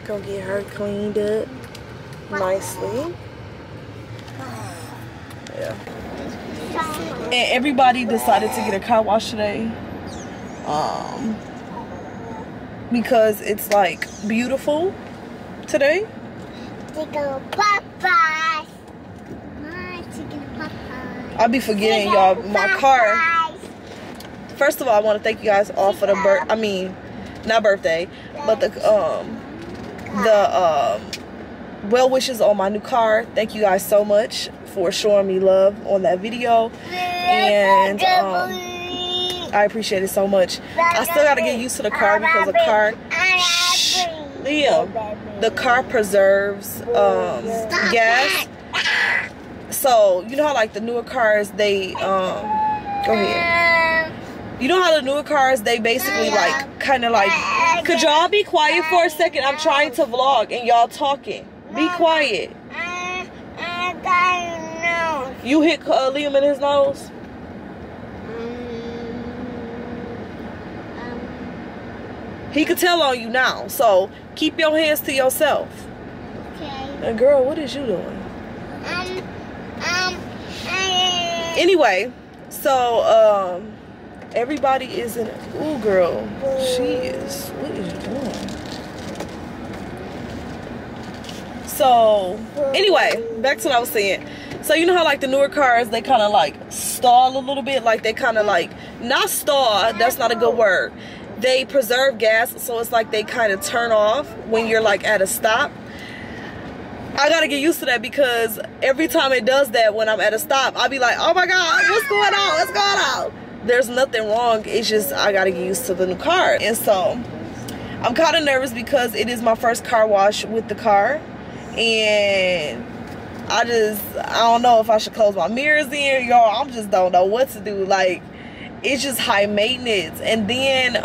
Gonna get her cleaned up nicely. Yeah. And everybody decided to get a car wash today. Because it's like beautiful today. I'll be forgetting y'all my car. First of all, I want to thank you guys all for the not birthday, but the well wishes on my new car. Thank you guys so much for showing me love on that video, and I appreciate it so much. I still gotta get used to the car because the car, the car preserves gas. So you know how like the newer cars, they go ahead. You know how the newer cars, they basically like kind of like, could y'all be quiet for a second? I'm trying to vlog and y'all talking. Be quiet. You hit Liam in his nose? He could tell on you now, so keep your hands to yourself. Okay. And girl, what is you doing? Anyway, so everybody is in. Ooh, girl, she is. What is you doing? So anyway, back to what I was saying. So you know how like the newer cars, they kind of like stall a little bit, like they kind of like, not stall, that's not a good word. They preserve gas, so it's like they kind of turn off when you're like at a stop. I gotta get used to that because every time it does that when I'm at a stop, I'll be like, oh my God, what's going on? What's going on? There's nothing wrong. It's just I gotta get used to the new car. And so I'm kind of nervous because it is my first car wash with the car. And I don't know if I should close my mirrors in. Y'all, I just don't know what to do. Like, it's just high maintenance. And then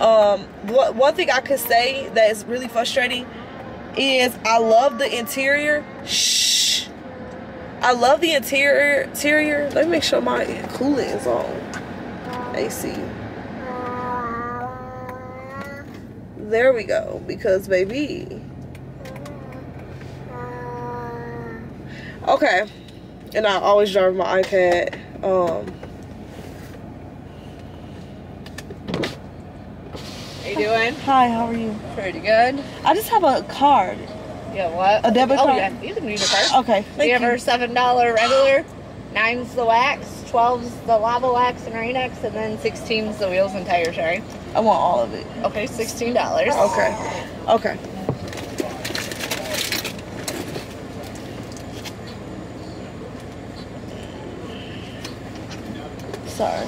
one thing I could say that is really frustrating is I love the interior. Shh. I love the interior. Let me make sure my coolant is on. AC. There we go. Because baby. Okay. And I always drive my iPad. How you doing? Hi, how are you? Pretty good. I just have a card. Yeah, what? A debit card? Oh, yeah. You can use your card. Okay, thank you. We have our $7 regular, 9's the wax, 12's the lava wax and Rain-X, and then 16's the wheels and tires, right? I want all of it. Okay, $16. Okay. Okay. Sorry.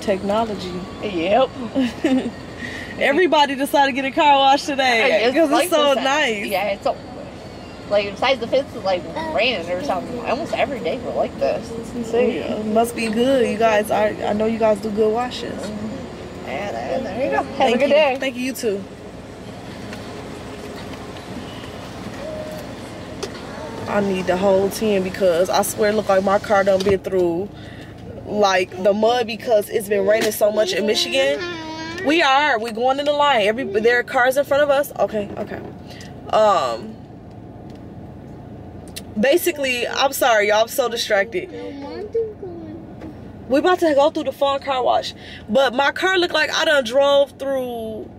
Technology. Yep. Everybody decided to get a car wash today because it's so nice. Yeah, it's so, like, besides the fence is like raining or something. Almost every day we're like this. It's insane. Yeah, it must be good, you guys. I know you guys do good washes. And there you go. Have a good day. Thank you. You too. I need the whole 10 because I swear it look like my car done been through like the mud because it's been raining so much in Michigan. We're going in the line. There are cars in front of us. Okay. Basically, I'm sorry, y'all. I'm so distracted. We about to go through the fun car wash, but my car looked like I done drove through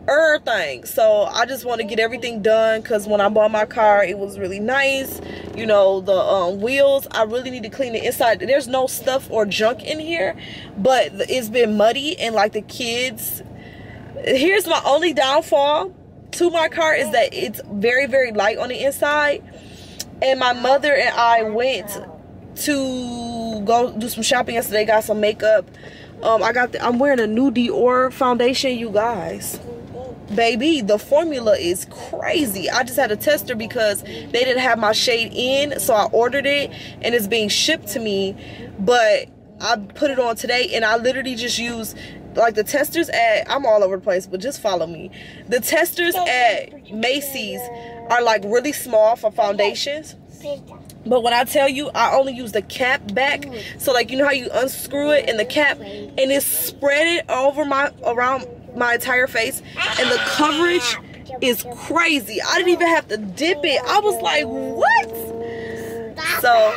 everything. So I just want to get everything done because when I bought my car, it was really nice. You know, the wheels, I really need to clean the inside. There's no stuff or junk in here, but it's been muddy and like the kids. Here's my only downfall to my car is that it's very, very light on the inside. And my mother and I went to go do some shopping yesterday, got some makeup. I'm wearing a new Dior foundation, you guys. Baby, the formula is crazy. I just had to test her because they didn't have my shade in, so I ordered it and it's being shipped to me. But I put it on today and I literally just used like the testers at, I'm all over the place, but just follow me. The testers at Macy's are like really small for foundations. But when I tell you, I only use the cap back. So like, you know how you unscrew it in the cap and it's spread it over around my entire face, and the coverage is crazy. I didn't even have to dip it. I was like, what? So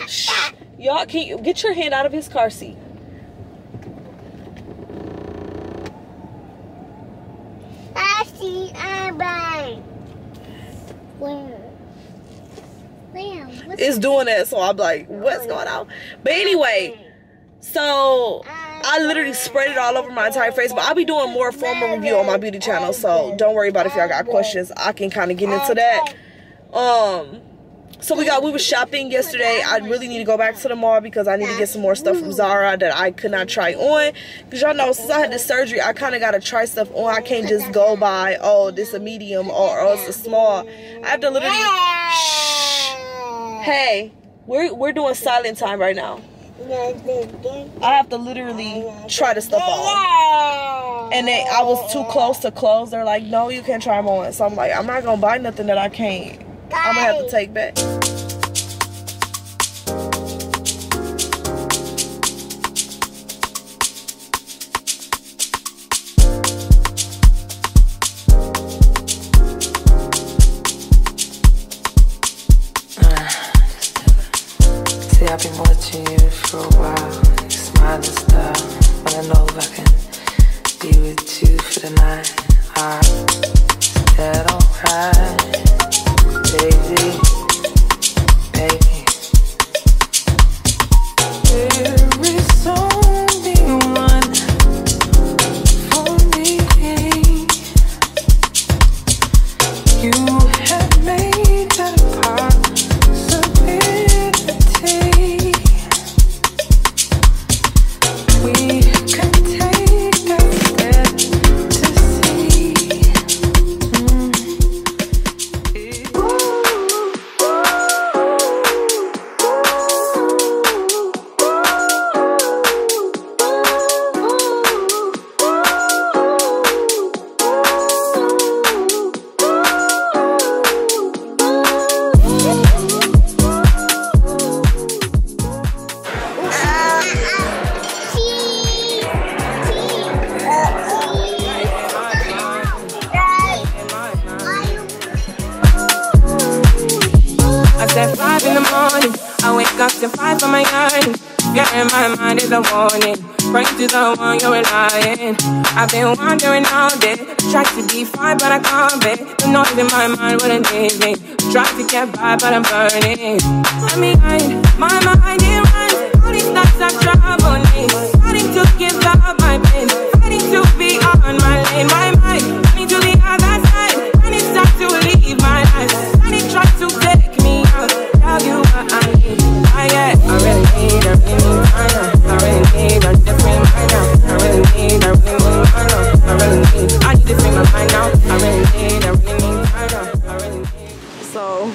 y'all, can you get your hand out of his car seat? It's doing that, so I'm like, what's going on? But anyway, so I literally spread it all over my entire face. But I'll be doing more formal review on my beauty channel, so don't worry about it. If y'all got questions, I can kind of get into that. So we was shopping yesterday. I really need to go back to the mall because I need to get some more stuff from Zara that I could not try on. Because y'all know, since I had this surgery, I kind of got to try stuff on. I can't just go by, oh, this a medium or it's a small. I have to literally, hey, we're doing silent time right now. I have to literally try the stuff on. And then I was too close to close. They're like, no, you can't try them on. So I'm like, I'm not going to buy nothing that I can't. I'm going to have to take back. See, I've been watching you for a while. You smile and stuff. Wanna know if I can be with you for the night. Is that alright? Baby, baby. There is only one for me. You have made that a possibility. We can take a step to see. At 5 in the morning, I wake up to 5 on my yearning. You're in my mind is a warning. Pray to the one you're relying. I've been wandering all day. Try to be fine, but I can't be. The noise in my mind wouldn't leave me. Try to get by, but I'm burning. I'm behind, my mind it runs. All these thoughts are troubling me. Fighting to give up my pain. Fighting to be on my lane. My mind, running to the other side. And it's time to leave my life. And it tries to take me out. Tell you what I need. I really need a I really need a different mind now. I really need a mind now. I need to free my mind now. I really need a mind now. I really need. So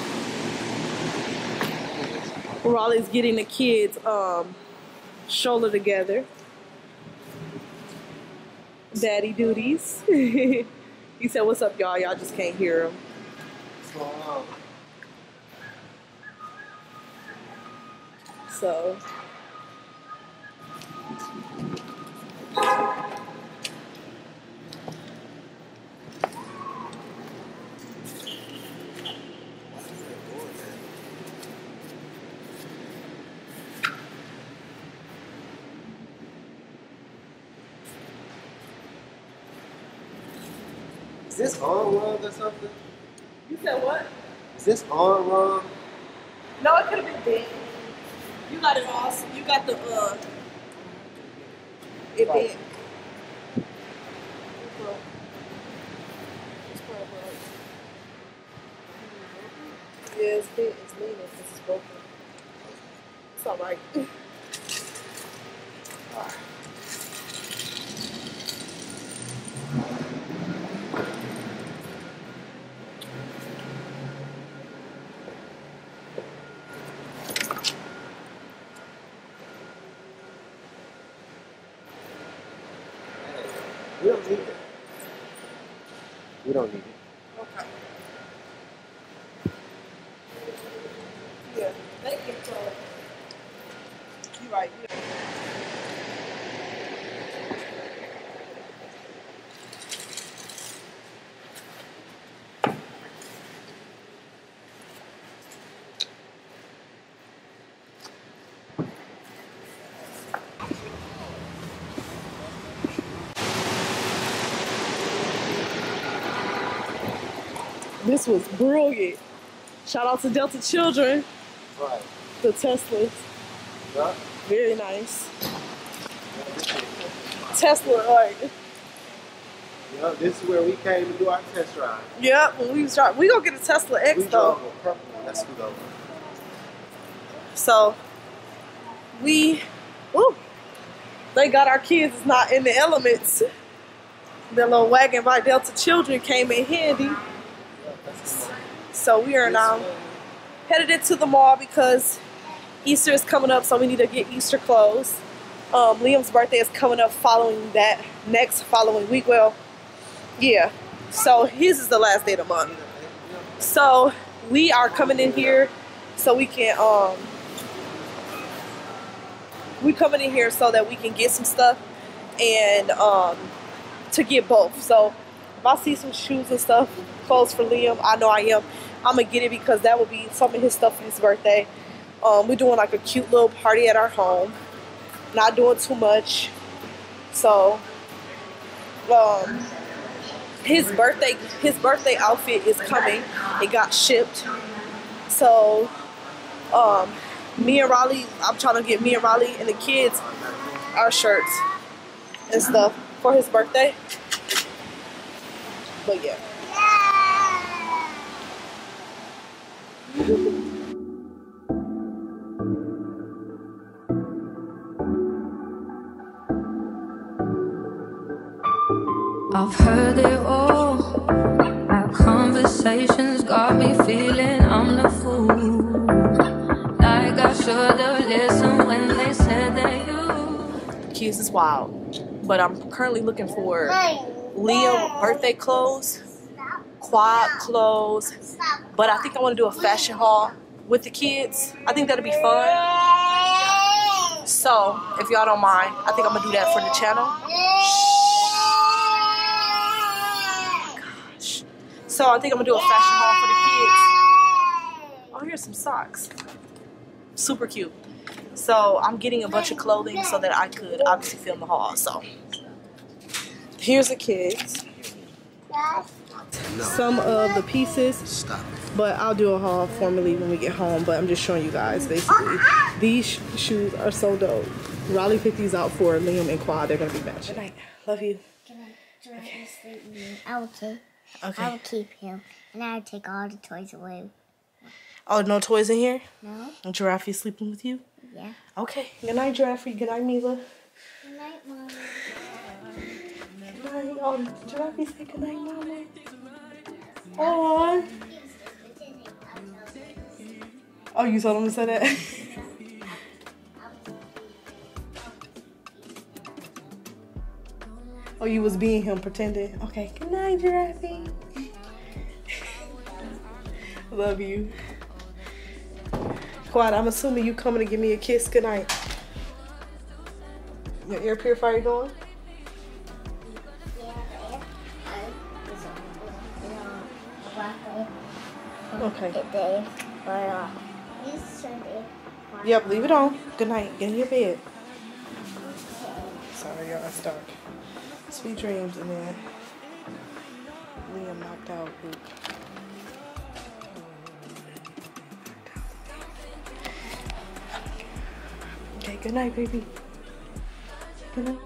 Raleigh's getting the kids shoulder together. Daddy duties. He said, "What's up, y'all? Y'all just can't hear him." What's going on? So Is this arm wrong or something? you said what? Is this arm wrong? No, it could have been big. You got it all. You got the it big. Yeah, it's big. It's leaning because it's broken. It's all right. We don't need it. We don't need it. Okay. Yeah. You're right. This was brilliant. Shout out to Delta Children. Right. The Teslas. Yeah. Very nice. Tesla, right. Yeah, this is where we came to do our test drive. Yep, when we was driving. We gonna get a Tesla X We though. drove a purple one. Let's scoot over. So they got our kids not in the elements. The little wagon by Delta Children came in handy. So we are now headed into the mall because Easter is coming up, so we need to get Easter clothes. Liam's birthday is coming up following that following week. Well, yeah. So his is the last day of the month. So we are coming in here so we can so that we can get some stuff and to get both. So if I see some shoes and stuff, clothes for Liam, I know I am. I'm gonna get it because that would be some of his stuff for his birthday. We're doing like a cute little party at our home, not doing too much. So his birthday outfit is coming. It got shipped. So me and Raleigh, I'm trying to get me and Raleigh and the kids our shirts and stuff for his birthday. But yeah. I've heard it all. Our conversations got me feeling I'm the fool. Like I should've listened when they said that you. Kids is wild. But I'm currently looking for Liam birthday clothes, quad clothes. But I think I want to do a fashion haul with the kids. I think that'll be fun. So if y'all don't mind, I think I'm gonna do that for the channel. So I think I'm gonna do a fashion haul for the kids. Oh, here's some socks. Super cute. So I'm getting a bunch of clothing so that I could obviously film the haul. So here's the kids. Some of the pieces, but I'll do a haul formally when we get home. But I'm just showing you guys basically. These shoes are so dope. Raleigh picked these out for Liam and Quad. They're gonna be matching. Good night. Love you. Okay. I will keep. Okay. I will keep him, and I will take all the toys away. Oh, no toys in here? No. And Giraffe is sleeping with you? Yeah. Okay. Good night, Giraffe. Good night, Mila. Good night, Mom. Good night. Oh, Giraffe say good night, Mama. Oh. Oh, you told him to say that? Oh, you was being him, pretending. Okay. Good night, Giraffe. Love you. Quad, I'm assuming you coming to give me a kiss. Good night. Your air purifier going? Okay. Yep, leave it on. Good night. Get in your bed. Sorry, y'all. It's dark. Sweet dreams, and then Liam knocked out. Luke. Okay, good night, baby. Good night.